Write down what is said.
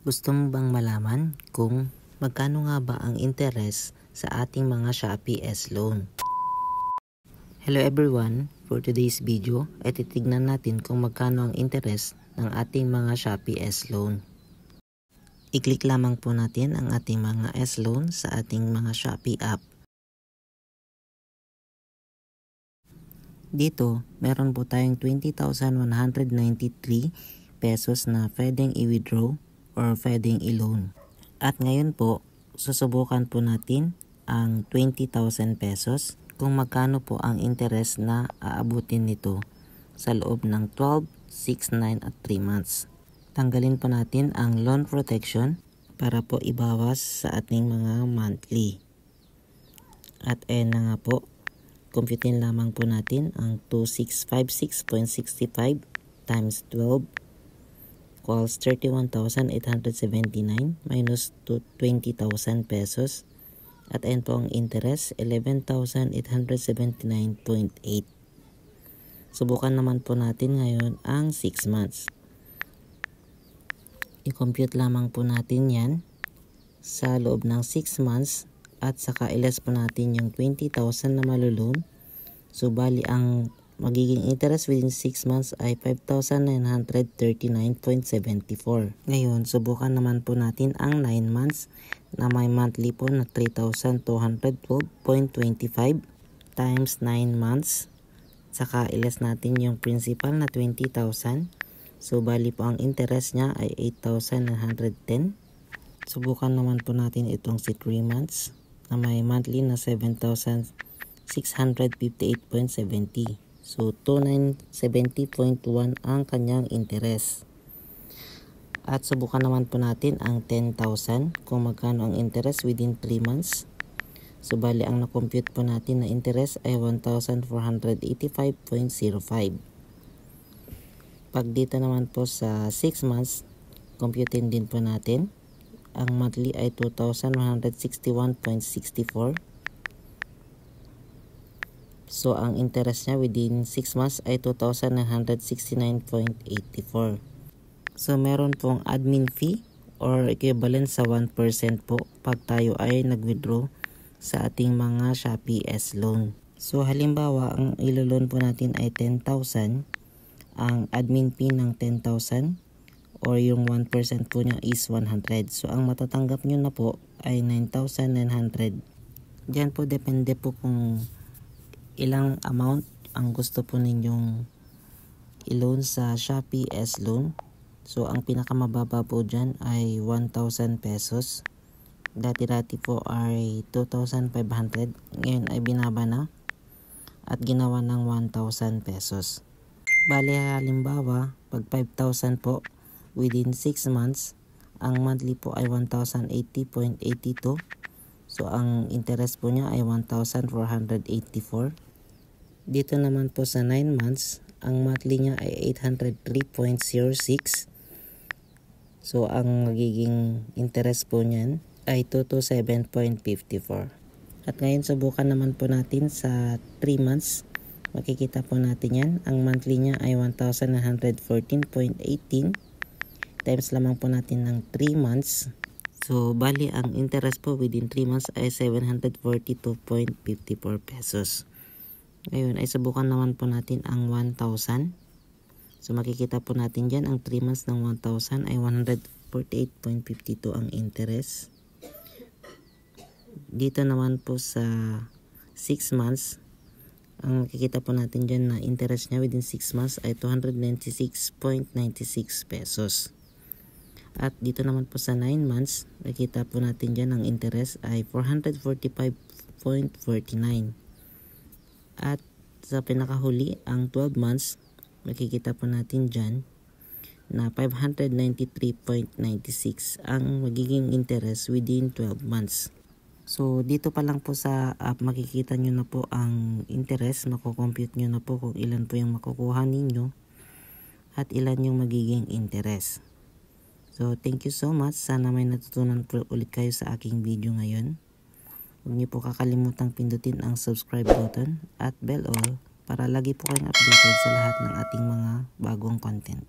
Gusto mo bang malaman kung magkano nga ba ang interest sa ating mga Shopee S-Loan? Hello everyone! For today's video ay titignan natin kung magkano ang interest ng ating mga Shopee S-Loan. I-click lamang po natin ang ating mga S-Loan sa ating mga Shopee app. Dito, meron po tayong 20,193 pesos na pwedeng i-withdraw or pwedeng i-loan. At ngayon po, susubukan po natin ang 20,000 pesos kung magkano po ang interest na aabutin nito sa loob ng 12, 6, 9 at 3 months. Tanggalin po natin ang loan protection para po ibawas sa ating mga monthly. At ayan na nga po, computin lamang po natin ang 2656.65 times 12 equals 31,879 minus 20,000 pesos. At ayan po ang interest, 11,879.8. Subukan naman po natin ngayon ang 6 months. I-compute lamang po natin yan sa loob ng 6 months at saka i-less po natin yung 20,000 na malulun. So bali ang magiging interest within 6 months ay 5,939.74. Ngayon, subukan naman po natin ang 9 months na may monthly po na 3,212.25 times 9 months. Saka ilas natin yung principal na 20,000. So bali po ang interest niya ay 8,910. Subukan naman po natin itong si 3 months na may monthly na 7,658.70. So, 2,970.1 ang kanyang interest. At subukan naman po natin ang 10,000 kung magkano ang interest within 3 months. So, bali ang na-compute po natin na interest ay 1,485.05. Pag dito naman po sa 6 months, computein din po natin. Ang monthly ay 2,161.64. So, ang interest niya within 6 months ay 2,969.84. So, meron pong admin fee or equivalent sa 1% po pag tayo ay nag-withdraw sa ating mga Shopee S-Loan. So, halimbawa, ang ilo-loan po natin ay 10,000. Ang admin fee ng 10,000 or yung 1% po niya is 100. So, ang matatanggap nyo na po ay 9,900. Diyan po, depende po kung ilang amount ang gusto po ninyong i-loan sa Shopee S-Loan. So, ang pinakamababa po dyan ay 1,000 pesos. Dati-dati po ay 2,500. Ngayon ay binaba na at ginawa ng 1,000 pesos. Bali, halimbawa, pag 5,000 po within 6 months, ang monthly po ay 1,080.82. So, ang interest po niya ay 1,484. Dito naman po sa 9 months, ang monthly niya ay 803.06. So, ang magiging interest po niyan ay 227.54. At ngayon, subukan naman po natin sa 3 months. Makikita po natin yan. Ang monthly niya ay 1,914.18. Times lamang po natin ng 3 months. So, bali ang interest po within 3 months ay 742.54 pesos. Ngayon ay subukan naman po natin ang 1,000. So, makikita po natin dyan ang 3 months ng 1,000 ay 148.52 ang interest. Dito naman po sa 6 months, ang makikita po natin dyan na interest niya within 6 months ay 296.96 pesos. At dito naman po sa 9 months, nakita po natin dyan ang interest ay 445.49. At sa pinakahuli, ang 12 months, makikita po natin dyan na 593.96 ang magiging interest within 12 months. So, dito pa lang po sa app, makikita nyo na po ang interest. Makukompute nyo na po kung ilan po yung makukuha ninyo at ilan yung magiging interest. So, thank you so much. Sana may natutunan po ulit kayo sa aking video ngayon. Huwag niyo po kakalimutang pindutin ang subscribe button at bell all para lagi po kayong updated sa lahat ng ating mga bagong content.